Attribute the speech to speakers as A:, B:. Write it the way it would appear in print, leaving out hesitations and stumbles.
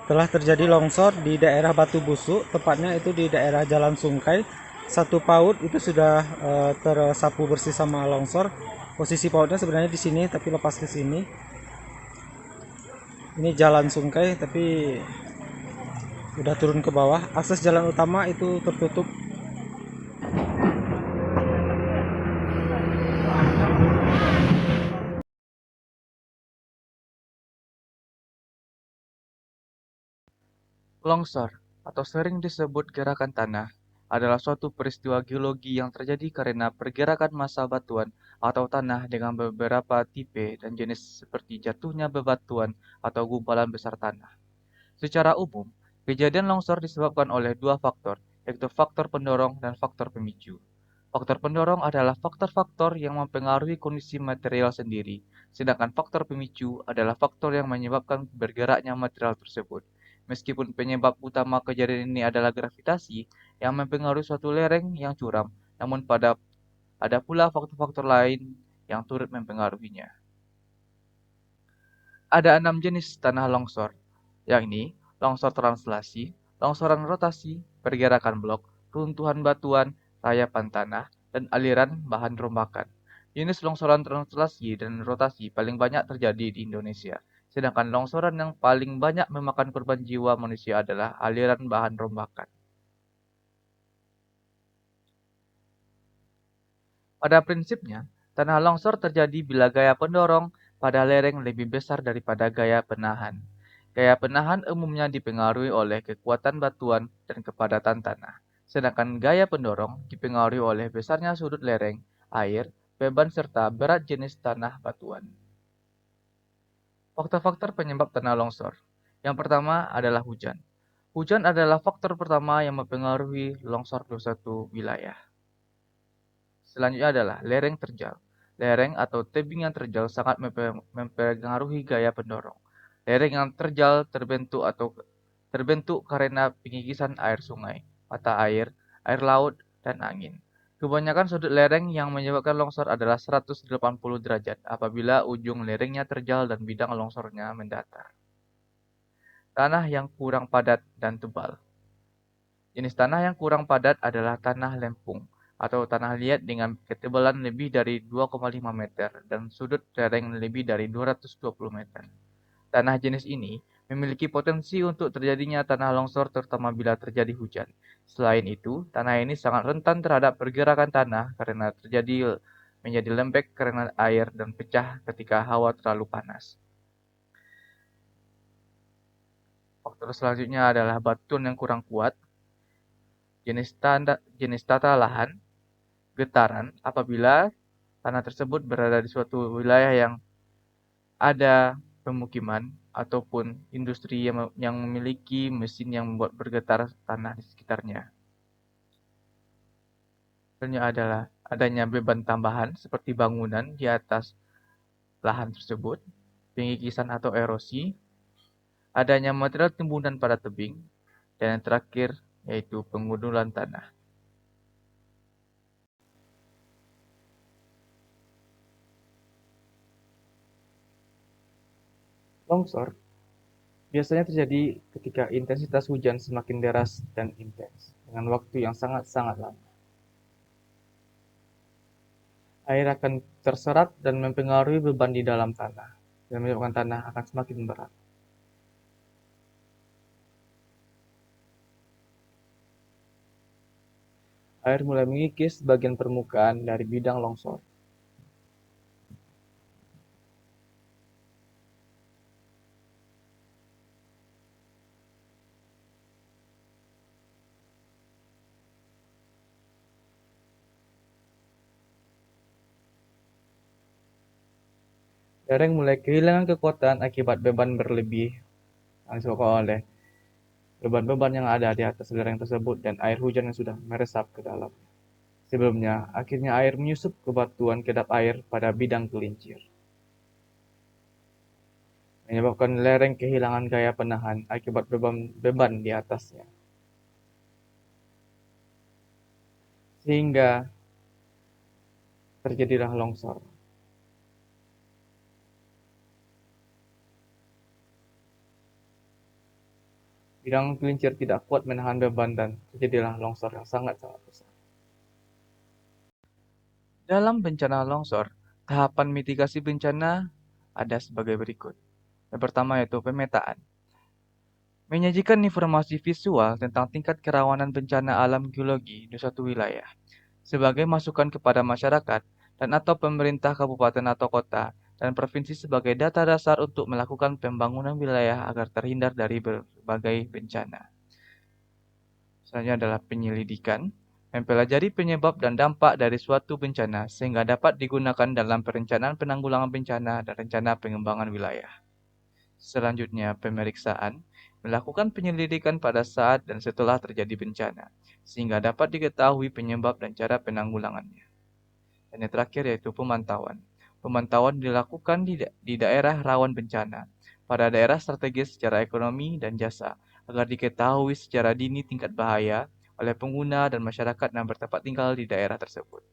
A: telah terjadi longsor di daerah Batu Busuk, tepatnya itu di daerah Jalan Sungkai. Satu PAUD itu sudah tersapu bersih sama longsor. Posisi PAUDnya sebenarnya di sini, tapi lepas ke sini. Ini Jalan Sungkai, tapi udah turun ke bawah. Akses jalan utama itu tertutup.
B: Longsor, atau sering disebut gerakan tanah, adalah suatu peristiwa geologi yang terjadi karena pergerakan massa batuan atau tanah dengan beberapa tipe dan jenis seperti jatuhnya bebatuan atau gumpalan besar tanah. Secara umum, kejadian longsor disebabkan oleh dua faktor, yaitu faktor pendorong dan faktor pemicu. Faktor pendorong adalah faktor-faktor yang mempengaruhi kondisi material sendiri, sedangkan faktor pemicu adalah faktor yang menyebabkan bergeraknya material tersebut. Meskipun penyebab utama kejadian ini adalah gravitasi yang mempengaruhi suatu lereng yang curam, namun ada pula faktor-faktor lain yang turut mempengaruhinya. Ada 6 jenis tanah longsor, yakni longsor translasi, longsoran rotasi, pergerakan blok, runtuhan batuan, rayapan tanah, dan aliran bahan rombakan. Jenis longsoran translasi dan rotasi paling banyak terjadi di Indonesia, sedangkan longsoran yang paling banyak memakan korban jiwa manusia adalah aliran bahan rombakan. Pada prinsipnya, tanah longsor terjadi bila gaya pendorong pada lereng lebih besar daripada gaya penahan. Gaya penahan umumnya dipengaruhi oleh kekuatan batuan dan kepadatan tanah, sedangkan gaya pendorong dipengaruhi oleh besarnya sudut lereng, air, beban serta berat jenis tanah batuan. Faktor-faktor penyebab tanah longsor. Yang pertama adalah hujan. Hujan adalah faktor pertama yang mempengaruhi longsor di suatu wilayah. Selanjutnya adalah lereng terjal. Lereng atau tebing yang terjal sangat mempengaruhi gaya pendorong. Lereng yang terjal terbentuk karena pengikisan air sungai, mata air laut, dan angin. Kebanyakan sudut lereng yang menyebabkan longsor adalah 180 derajat apabila ujung lerengnya terjal dan bidang longsornya mendatar. Tanah yang kurang padat dan tebal. Jenis tanah yang kurang padat adalah tanah lempung atau tanah liat dengan ketebalan lebih dari 2,5 meter dan sudut lereng lebih dari 220 meter. Tanah jenis ini memiliki potensi untuk terjadinya tanah longsor terutama bila terjadi hujan. Selain itu, tanah ini sangat rentan terhadap pergerakan tanah karena menjadi lembek karena air dan pecah ketika hawa terlalu panas. Faktor selanjutnya adalah batuan yang kurang kuat, jenis tata lahan, getaran apabila tanah tersebut berada di suatu wilayah yang ada pemukiman ataupun industri yang memiliki mesin yang membuat bergetar tanah di sekitarnya. Selanjutnya adalah adanya beban tambahan seperti bangunan di atas lahan tersebut, pengikisan atau erosi, adanya material timbunan pada tebing, dan yang terakhir yaitu pengundulan tanah. Longsor biasanya terjadi ketika intensitas hujan semakin deras dan intens, dengan waktu yang sangat-sangat lama. Air akan terserat dan mempengaruhi beban di dalam tanah, dan menyebabkan tanah akan semakin berat. Air mulai mengikis bagian permukaan dari bidang longsor. Lereng mulai kehilangan kekuatan akibat beban berlebih yang disebabkan oleh beban-beban yang ada di atas lereng tersebut dan air hujan yang sudah meresap ke dalam. Sebelumnya, akhirnya air menyusup ke batuan kedap air pada bidang gelincir, menyebabkan lereng kehilangan gaya penahan akibat beban di atasnya. Sehingga terjadilah longsor. Bidang gelincir tidak kuat menahan beban dan terjadilah longsor yang sangat-sangat besar. Dalam bencana longsor, tahapan mitigasi bencana ada sebagai berikut. Yang pertama yaitu pemetaan. Menyajikan informasi visual tentang tingkat kerawanan bencana alam geologi di suatu wilayah, sebagai masukan kepada masyarakat dan atau pemerintah kabupaten atau kota dan provinsi sebagai data dasar untuk melakukan pembangunan wilayah agar terhindar dari berbagai bencana. Selanjutnya adalah penyelidikan, mempelajari penyebab dan dampak dari suatu bencana sehingga dapat digunakan dalam perencanaan penanggulangan bencana dan rencana pengembangan wilayah. Selanjutnya, pemeriksaan, melakukan penyelidikan pada saat dan setelah terjadi bencana, sehingga dapat diketahui penyebab dan cara penanggulangannya. Dan yang terakhir yaitu pemantauan. Pemantauan dilakukan di daerah rawan bencana, pada daerah strategis secara ekonomi dan jasa, agar diketahui secara dini tingkat bahaya oleh pengguna dan masyarakat yang bertempat tinggal di daerah tersebut.